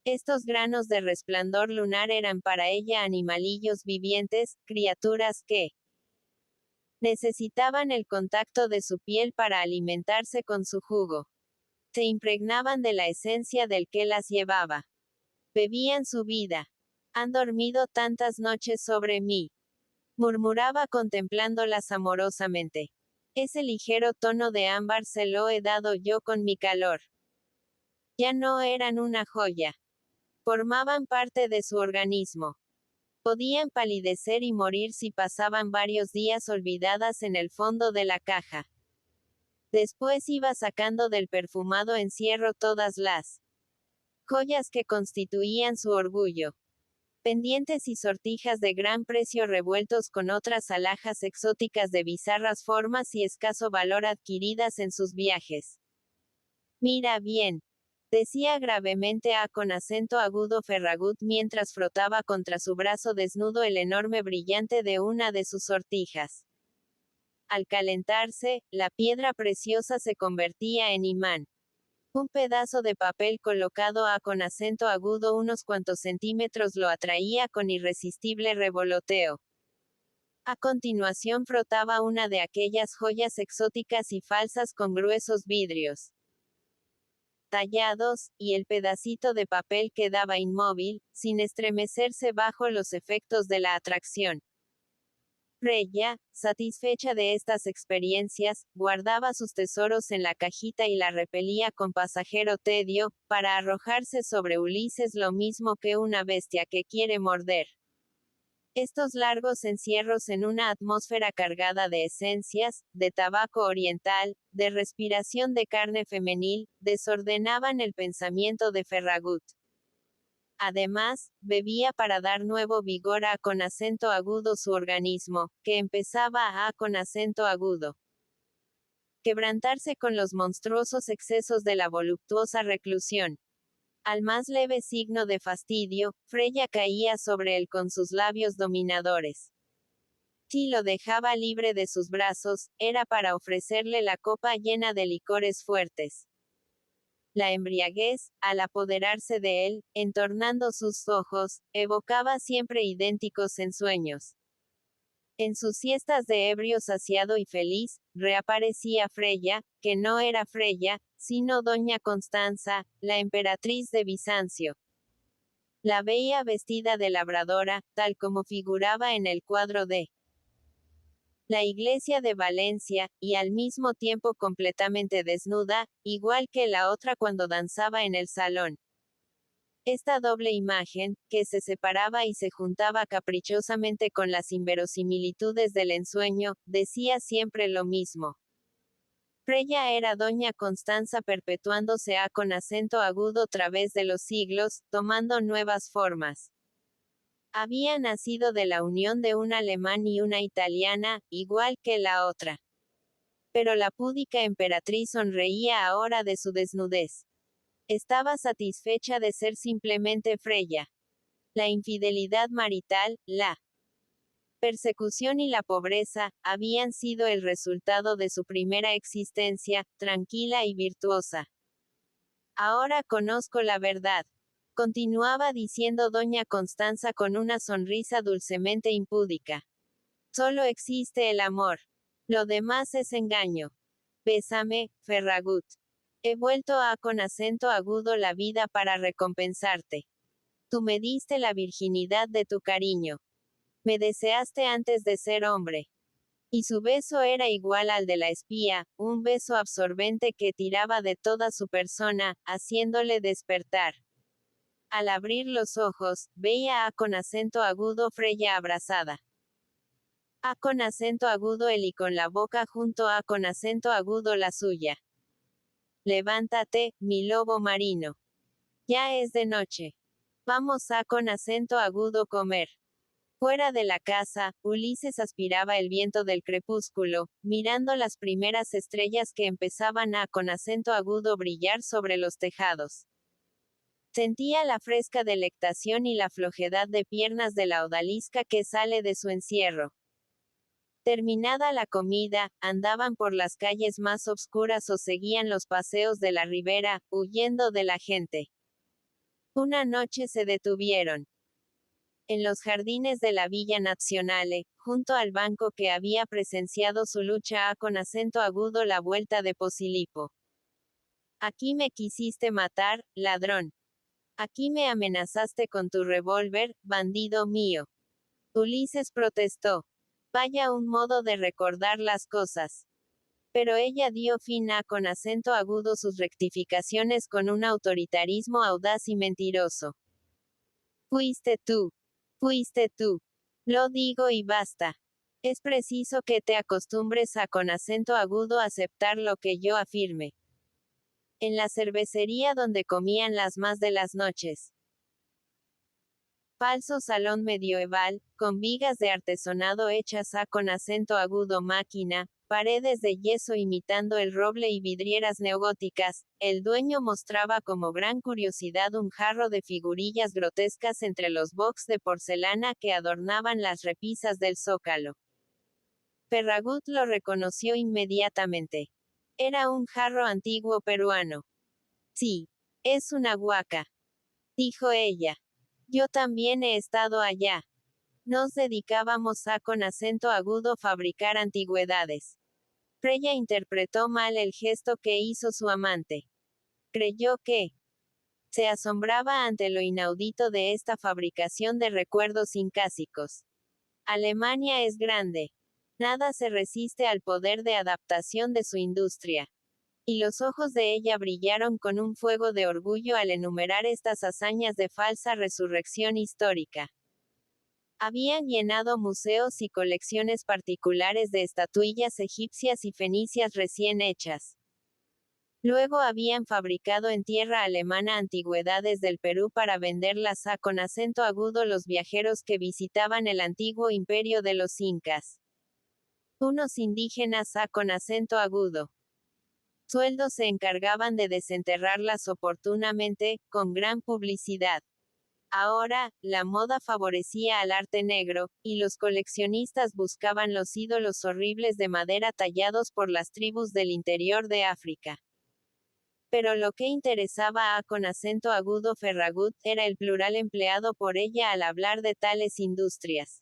Estos granos de resplandor lunar eran para ella animalillos vivientes, criaturas que necesitaban el contacto de su piel para alimentarse con su jugo. Se impregnaban de la esencia del que las llevaba. Bebían su vida. Han dormido tantas noches sobre mí. Murmuraba contemplándolas amorosamente. Ese ligero tono de ámbar se lo he dado yo con mi calor. Ya no eran una joya. Formaban parte de su organismo. Podían palidecer y morir si pasaban varios días olvidadas en el fondo de la caja. Después iba sacando del perfumado encierro todas las joyas que constituían su orgullo. Pendientes y sortijas de gran precio revueltos con otras alhajas exóticas de bizarras formas y escaso valor adquiridas en sus viajes. Mira bien, decía gravemente con acento agudo Ferragut mientras frotaba contra su brazo desnudo el enorme brillante de una de sus sortijas. Al calentarse, la piedra preciosa se convertía en imán. Un pedazo de papel colocado con acento agudo unos cuantos centímetros lo atraía con irresistible revoloteo. A continuación frotaba una de aquellas joyas exóticas y falsas con gruesos vidrios tallados, y el pedacito de papel quedaba inmóvil, sin estremecerse bajo los efectos de la atracción. Freya, satisfecha de estas experiencias, guardaba sus tesoros en la cajita y la repelía con pasajero tedio, para arrojarse sobre Ulises lo mismo que una bestia que quiere morder. Estos largos encierros en una atmósfera cargada de esencias, de tabaco oriental, de respiración de carne femenil, desordenaban el pensamiento de Ferragut. Además, bebía para dar nuevo vigor a con acento agudo su organismo, que empezaba a con acento agudo quebrantarse con los monstruosos excesos de la voluptuosa reclusión. Al más leve signo de fastidio, Freya caía sobre él con sus labios dominadores. Si lo dejaba libre de sus brazos, era para ofrecerle la copa llena de licores fuertes. La embriaguez, al apoderarse de él, entornando sus ojos, evocaba siempre idénticos ensueños. En sus siestas de ebrio saciado y feliz, reaparecía Freya, que no era Freya, sino doña Constanza, la emperatriz de Bizancio. La veía vestida de labradora, tal como figuraba en el cuadro de la iglesia de Valencia, y al mismo tiempo completamente desnuda, igual que la otra cuando danzaba en el salón. Esta doble imagen, que se separaba y se juntaba caprichosamente con las inverosimilitudes del ensueño, decía siempre lo mismo. Freya era doña Constanza perpetuándose a con acento agudo través de los siglos, tomando nuevas formas. Había nacido de la unión de un alemán y una italiana, igual que la otra. Pero la púdica emperatriz sonreía ahora de su desnudez. Estaba satisfecha de ser simplemente Freya. La infidelidad marital, la persecución y la pobreza, habían sido el resultado de su primera existencia, tranquila y virtuosa. Ahora conozco la verdad. Continuaba diciendo doña Constanza con una sonrisa dulcemente impúdica. Solo existe el amor. Lo demás es engaño. Bésame, Ferragut. He vuelto a con acento agudo la vida para recompensarte. Tú me diste la virginidad de tu cariño. Me deseaste antes de ser hombre. Y su beso era igual al de la espía, un beso absorbente que tiraba de toda su persona, haciéndole despertar. Al abrir los ojos, veía a con acento agudo Freya abrazada. A con acento agudo él y con la boca junto a con acento agudo la suya. Levántate, mi lobo marino. Ya es de noche. Vamos a con acento agudo comer. Fuera de la casa, Ulises aspiraba el viento del crepúsculo, mirando las primeras estrellas que empezaban a con acento agudo brillar sobre los tejados. Sentía la fresca delectación y la flojedad de piernas de la odalisca que sale de su encierro. Terminada la comida, andaban por las calles más obscuras o seguían los paseos de la ribera, huyendo de la gente. Una noche se detuvieron en los jardines de la Villa Nazionale, junto al banco que había presenciado su lucha con acento agudo la vuelta de Posilipo. Aquí me quisiste matar, ladrón. Aquí me amenazaste con tu revólver, bandido mío. Ulises protestó. Vaya un modo de recordar las cosas. Pero ella dio fin a con acento agudo sus rectificaciones con un autoritarismo audaz y mentiroso. Fuiste tú. Fuiste tú. Lo digo y basta. Es preciso que te acostumbres a con acento agudo aceptar lo que yo afirme. En la cervecería donde comían las más de las noches. Falso salón medieval, con vigas de artesonado hechas a con acento agudo máquina, paredes de yeso imitando el roble y vidrieras neogóticas, el dueño mostraba como gran curiosidad un jarro de figurillas grotescas entre los box de porcelana que adornaban las repisas del zócalo. Ferragut lo reconoció inmediatamente. Era un jarro antiguo peruano. Sí, es una huaca, dijo ella. Yo también he estado allá. Nos dedicábamos a, con acento agudo, fabricar antigüedades. Freya interpretó mal el gesto que hizo su amante. Creyó que se asombraba ante lo inaudito de esta fabricación de recuerdos incásicos. Alemania es grande. Nada se resiste al poder de adaptación de su industria. Y los ojos de ella brillaron con un fuego de orgullo al enumerar estas hazañas de falsa resurrección histórica. Habían llenado museos y colecciones particulares de estatuillas egipcias y fenicias recién hechas. Luego habían fabricado en tierra alemana antigüedades del Perú para venderlas a, con acento agudo, los viajeros que visitaban el antiguo imperio de los incas. Unos indígenas a, con acento agudo. Sueldos se encargaban de desenterrarlas oportunamente, con gran publicidad. Ahora, la moda favorecía al arte negro, y los coleccionistas buscaban los ídolos horribles de madera tallados por las tribus del interior de África. Pero lo que interesaba a, con acento agudo, Ferragut, era el plural empleado por ella al hablar de tales industrias.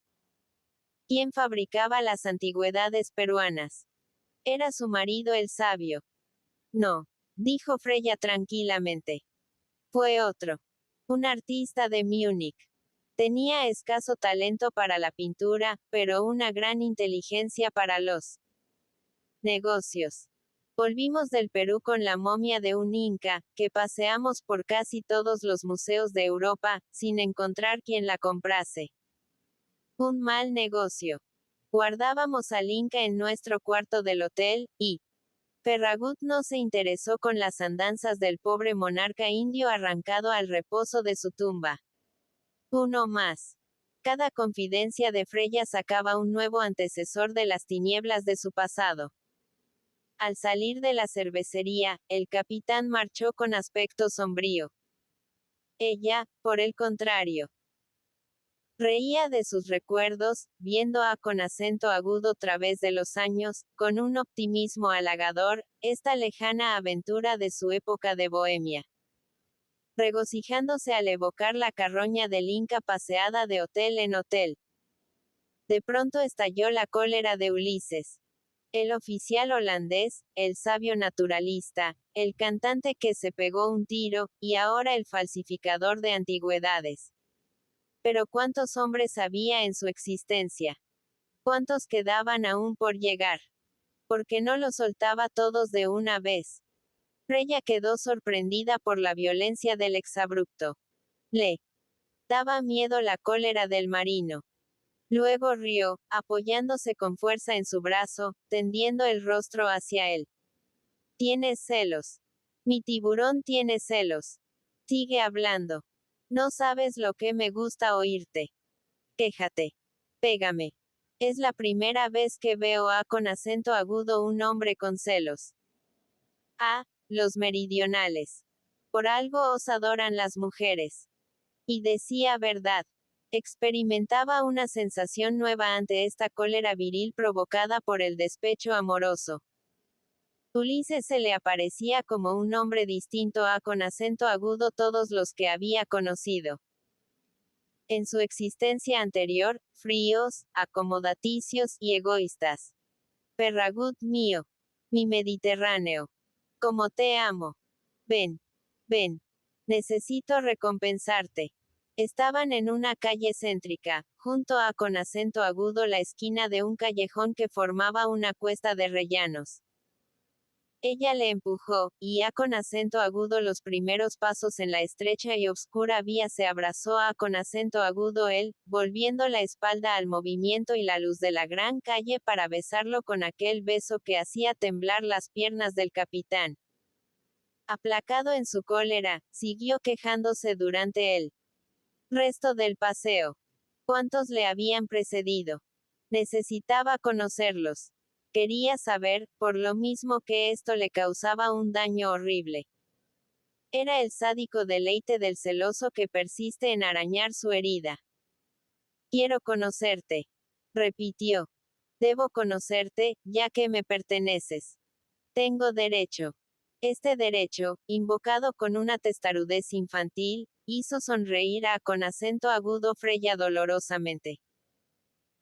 ¿Quién fabricaba las antigüedades peruanas? ¿Era su marido el sabio? No, dijo Freya tranquilamente. Fue otro. Un artista de Múnich. Tenía escaso talento para la pintura, pero una gran inteligencia para los negocios. Volvimos del Perú con la momia de un inca, que paseamos por casi todos los museos de Europa, sin encontrar quien la comprase. Un mal negocio. Guardábamos al inca en nuestro cuarto del hotel, y Ferragut no se interesó con las andanzas del pobre monarca indio arrancado al reposo de su tumba. Uno más. Cada confidencia de Freya sacaba un nuevo antecesor de las tinieblas de su pasado. Al salir de la cervecería, el capitán marchó con aspecto sombrío. Ella, por el contrario, reía de sus recuerdos, viendo a, con acento agudo, través de los años, con un optimismo halagador, esta lejana aventura de su época de Bohemia. Regocijándose al evocar la carroña del Inca paseada de hotel en hotel. De pronto estalló la cólera de Ulises. El oficial holandés, el sabio naturalista, el cantante que se pegó un tiro, y ahora el falsificador de antigüedades. Pero ¿cuántos hombres había en su existencia? ¿Cuántos quedaban aún por llegar? ¿Por qué no los soltaba todos de una vez? Freya quedó sorprendida por la violencia del exabrupto. Le daba miedo la cólera del marino. Luego rió, apoyándose con fuerza en su brazo, tendiendo el rostro hacia él. Tienes celos. Mi tiburón tiene celos. Sigue hablando. No sabes lo que me gusta oírte. Quéjate. Pégame. Es la primera vez que veo a, con acento agudo, un hombre con celos. Ah, los meridionales. Por algo os adoran las mujeres. Y decía verdad. Experimentaba una sensación nueva ante esta cólera viril provocada por el despecho amoroso. Ulises se le aparecía como un hombre distinto a, con acento agudo, todos los que había conocido. En su existencia anterior, fríos, acomodaticios y egoístas. Ferragut mío. Mi Mediterráneo. Como te amo. Ven. Ven. Necesito recompensarte. Estaban en una calle céntrica, junto a, con acento agudo, la esquina de un callejón que formaba una cuesta de rellanos. Ella le empujó, y a, con acento agudo, los primeros pasos en la estrecha y oscura vía se abrazó a, con acento agudo, él, volviendo la espalda al movimiento y la luz de la gran calle para besarlo con aquel beso que hacía temblar las piernas del capitán. Aplacado en su cólera, siguió quejándose durante el resto del paseo. ¿Cuántos le habían precedido? Necesitaba conocerlos. Quería saber, por lo mismo que esto le causaba un daño horrible. Era el sádico deleite del celoso que persiste en arañar su herida. Quiero conocerte. Repitió. Debo conocerte, ya que me perteneces. Tengo derecho. Este derecho, invocado con una testarudez infantil, hizo sonreír a, con acento agudo, Freya dolorosamente.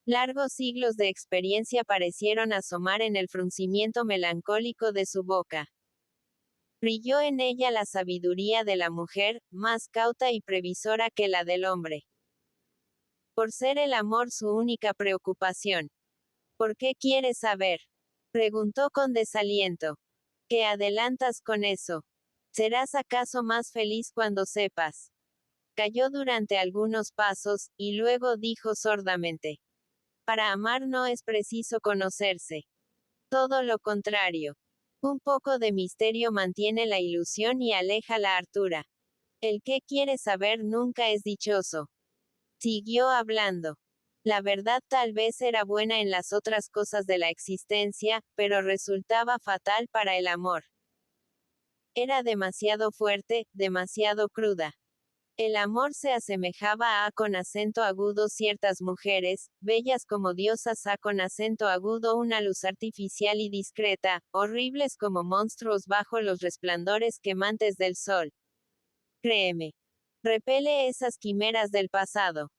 Largos siglos de experiencia parecieron asomar en el fruncimiento melancólico de su boca. Brilló en ella la sabiduría de la mujer, más cauta y previsora que la del hombre. Por ser el amor su única preocupación. ¿Por qué quieres saber? Preguntó con desaliento. ¿Qué adelantas con eso? ¿Serás acaso más feliz cuando sepas? Calló durante algunos pasos, y luego dijo sordamente. Para amar no es preciso conocerse. Todo lo contrario. Un poco de misterio mantiene la ilusión y aleja la hartura. El que quiere saber nunca es dichoso. Siguió hablando. La verdad tal vez era buena en las otras cosas de la existencia, pero resultaba fatal para el amor. Era demasiado fuerte, demasiado cruda. El amor se asemejaba a con acento agudo ciertas mujeres, bellas como diosas a con acento agudo una luz artificial y discreta, horribles como monstruos bajo los resplandores quemantes del sol. Créeme. Repele esas quimeras del pasado.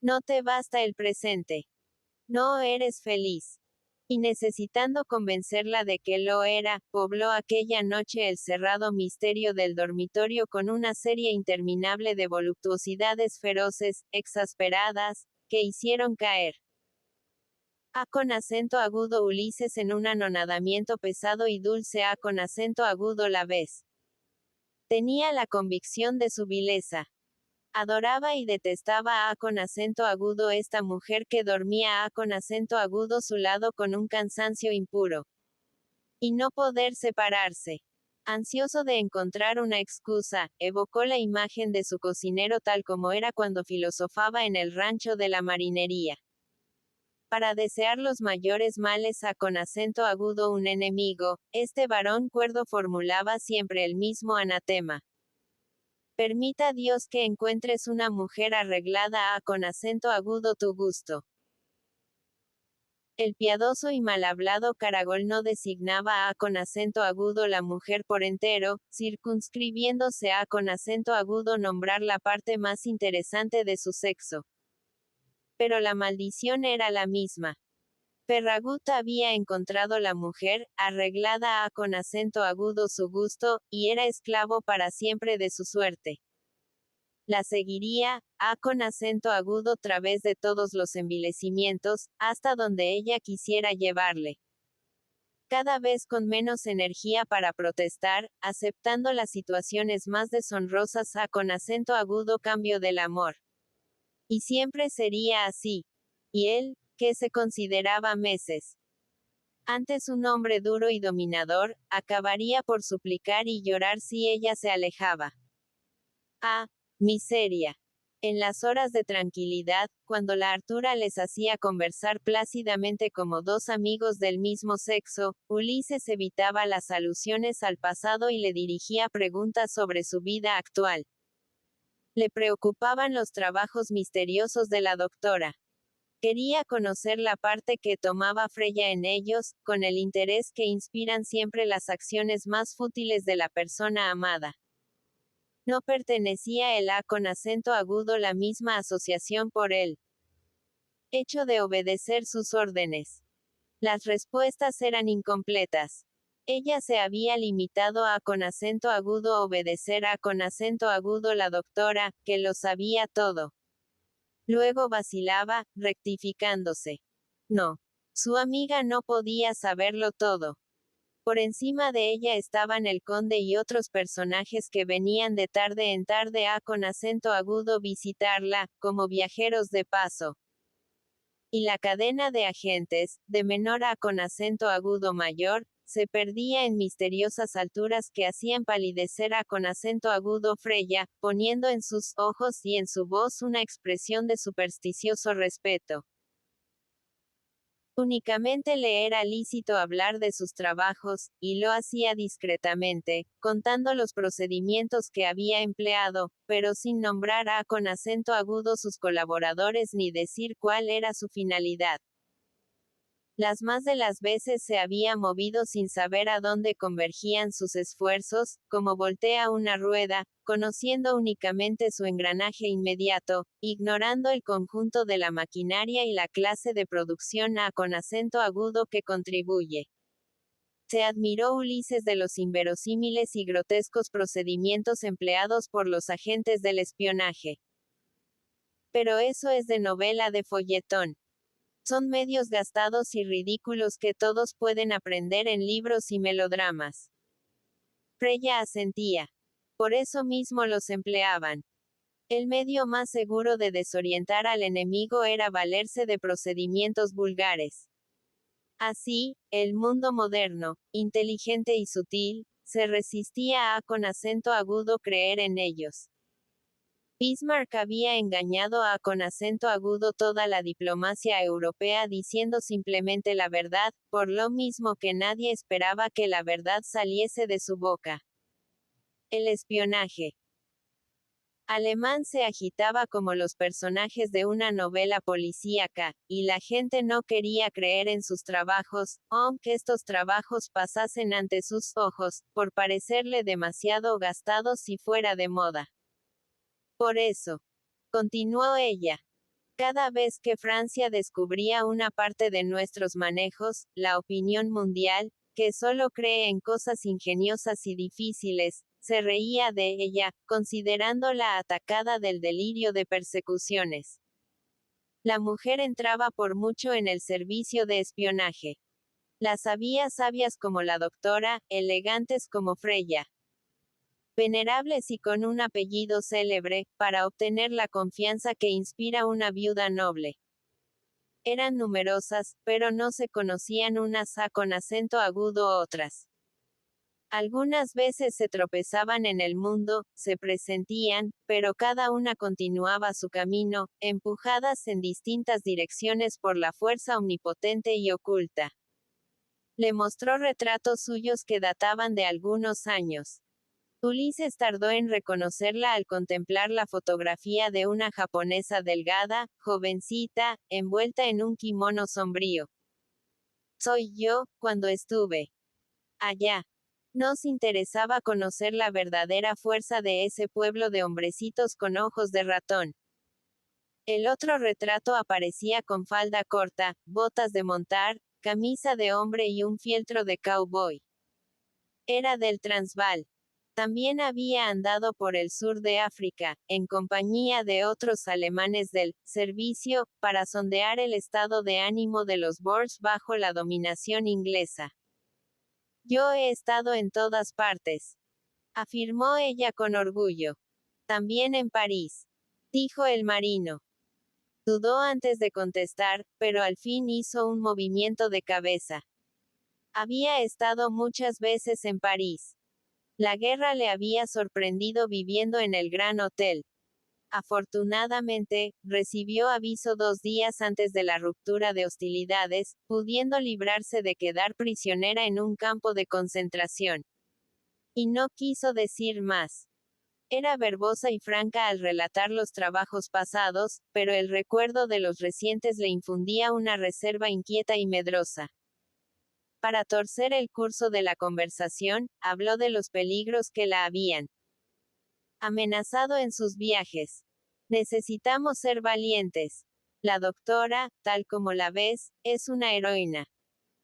No te basta el presente. No eres feliz. Y necesitando convencerla de que lo era, pobló aquella noche el cerrado misterio del dormitorio con una serie interminable de voluptuosidades feroces, exasperadas, que hicieron caer con acento agudo Ulises en un anonadamiento pesado y dulce con acento agudo la vez. Tenía la convicción de su vileza. Adoraba y detestaba con acento agudo esta mujer que dormía con acento agudo su lado con un cansancio impuro. Y no poder separarse. Ansioso de encontrar una excusa, evocó la imagen de su cocinero tal como era cuando filosofaba en el rancho de la marinería. Para desear los mayores males con acento agudo un enemigo, este varón cuerdo formulaba siempre el mismo anatema. Permita Dios que encuentres una mujer arreglada con acento agudo tu gusto. El piadoso y mal hablado Caragol no designaba con acento agudo la mujer por entero, circunscribiéndose con acento agudo nombrar la parte más interesante de su sexo. Pero la maldición era la misma. Ferragut había encontrado la mujer, arreglada con acento agudo su gusto, y era esclavo para siempre de su suerte. La seguiría, con acento agudo través de todos los envilecimientos, hasta donde ella quisiera llevarle. Cada vez con menos energía para protestar, aceptando las situaciones más deshonrosas con acento agudo cambio del amor. Y siempre sería así. Y él, que se consideraba meses antes un hombre duro y dominador, acabaría por suplicar y llorar si ella se alejaba. Miseria. En las horas de tranquilidad, cuando la hartura les hacía conversar plácidamente como dos amigos del mismo sexo, Ulises evitaba las alusiones al pasado y le dirigía preguntas sobre su vida actual. Le preocupaban los trabajos misteriosos de la doctora. Quería conocer la parte que tomaba Freya en ellos, con el interés que inspiran siempre las acciones más fútiles de la persona amada. No pertenecía el con acento agudo la misma asociación por él. Hecho de obedecer sus órdenes. Las respuestas eran incompletas. Ella se había limitado con acento agudo obedecer con acento agudo la doctora, que lo sabía todo. Luego vacilaba, rectificándose. No. Su amiga no podía saberlo todo. Por encima de ella estaban el conde y otros personajes que venían de tarde en tarde con acento agudo visitarla, como viajeros de paso. Y la cadena de agentes, de menor con acento agudo mayor, se perdía en misteriosas alturas que hacían palidecer con acento agudo Freya, poniendo en sus ojos y en su voz una expresión de supersticioso respeto. Únicamente le era lícito hablar de sus trabajos, y lo hacía discretamente, contando los procedimientos que había empleado, pero sin nombrar con acento agudo sus colaboradores ni decir cuál era su finalidad. Las más de las veces se había movido sin saber a dónde convergían sus esfuerzos, como voltea una rueda, conociendo únicamente su engranaje inmediato, ignorando el conjunto de la maquinaria y la clase de producción A con acento agudo que contribuye. Se admiró Ulises de los inverosímiles y grotescos procedimientos empleados por los agentes del espionaje. Pero eso es de novela de folletón. Son medios gastados y ridículos que todos pueden aprender en libros y melodramas. Freya asentía. Por eso mismo los empleaban. El medio más seguro de desorientar al enemigo era valerse de procedimientos vulgares. Así, el mundo moderno, inteligente y sutil, se resistía a con acento agudo creer en ellos. Bismarck había engañado a con acento agudo toda la diplomacia europea diciendo simplemente la verdad, por lo mismo que nadie esperaba que la verdad saliese de su boca. El espionaje alemán se agitaba como los personajes de una novela policíaca, y la gente no quería creer en sus trabajos, aunque estos trabajos pasasen ante sus ojos, por parecerle demasiado gastados y fuera de moda. Por eso, continuó ella, cada vez que Francia descubría una parte de nuestros manejos, la opinión mundial, que solo cree en cosas ingeniosas y difíciles, se reía de ella, considerándola atacada del delirio de persecuciones. La mujer entraba por mucho en el servicio de espionaje. Las había sabias como la doctora, elegantes como Freya, venerables y con un apellido célebre, para obtener la confianza que inspira una viuda noble. Eran numerosas, pero no se conocían unas a con acento agudo otras. Algunas veces se tropezaban en el mundo, se presentían, pero cada una continuaba su camino, empujadas en distintas direcciones por la fuerza omnipotente y oculta. Le mostró retratos suyos que databan de algunos años. Ulises tardó en reconocerla al contemplar la fotografía de una japonesa delgada, jovencita, envuelta en un kimono sombrío. Soy yo, cuando estuve allá. Nos interesaba conocer la verdadera fuerza de ese pueblo de hombrecitos con ojos de ratón. El otro retrato aparecía con falda corta, botas de montar, camisa de hombre y un fieltro de cowboy. Era del Transvaal. También había andado por el sur de África, en compañía de otros alemanes del servicio, para sondear el estado de ánimo de los Boers bajo la dominación inglesa. Yo he estado en todas partes, afirmó ella con orgullo. También en París, dijo el marino. Dudó antes de contestar, pero al fin hizo un movimiento de cabeza. Había estado muchas veces en París. La guerra le había sorprendido viviendo en el Gran Hotel. Afortunadamente, recibió aviso 2 días antes de la ruptura de hostilidades, pudiendo librarse de quedar prisionera en un campo de concentración. Y no quiso decir más. Era verbosa y franca al relatar los trabajos pasados, pero el recuerdo de los recientes le infundía una reserva inquieta y medrosa. Para torcer el curso de la conversación, habló de los peligros que la habían amenazado en sus viajes. Necesitamos ser valientes. La doctora, tal como la ves, es una heroína.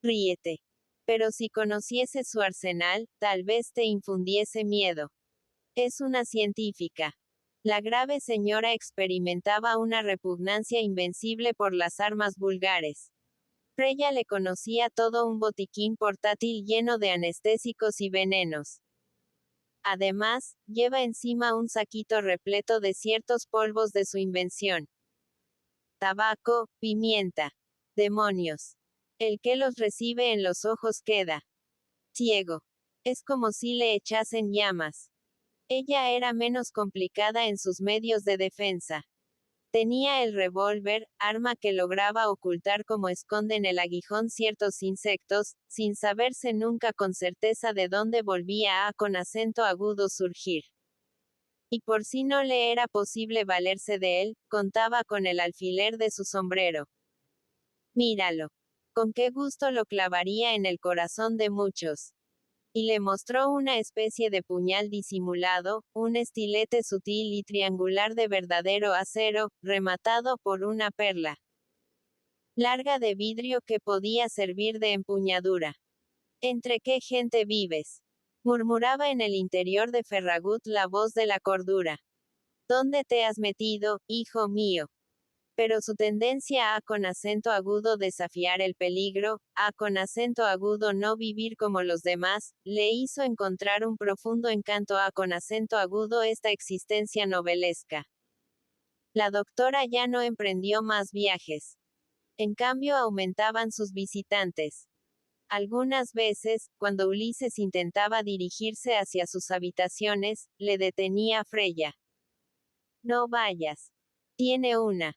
Ríete. Pero si conociese su arsenal, tal vez te infundiese miedo. Es una científica. La grave señora experimentaba una repugnancia invencible por las armas vulgares. Freya le conocía todo un botiquín portátil lleno de anestésicos y venenos. Además, lleva encima un saquito repleto de ciertos polvos de su invención. Tabaco, pimienta. Demonios. El que los recibe en los ojos queda ciego. Es como si le echasen llamas. Ella era menos complicada en sus medios de defensa. Tenía el revólver, arma que lograba ocultar como esconden el aguijón ciertos insectos, sin saberse nunca con certeza de dónde volvía a con acento agudo surgir. Y por si no le era posible valerse de él, contaba con el alfiler de su sombrero. Míralo. Con qué gusto lo clavaría en el corazón de muchos. Y le mostró una especie de puñal disimulado, un estilete sutil y triangular de verdadero acero, rematado por una perla larga de vidrio que podía servir de empuñadura. ¿Entre qué gente vives? Murmuraba en el interior de Ferragut la voz de la cordura. ¿Dónde te has metido, hijo mío? Pero su tendencia a con acento agudo desafiar el peligro, a con acento agudo no vivir como los demás, le hizo encontrar un profundo encanto a con acento agudo esta existencia novelesca. La doctora ya no emprendió más viajes. En cambio aumentaban sus visitantes. Algunas veces, cuando Ulises intentaba dirigirse hacia sus habitaciones, le detenía Freya. No vayas. Tiene una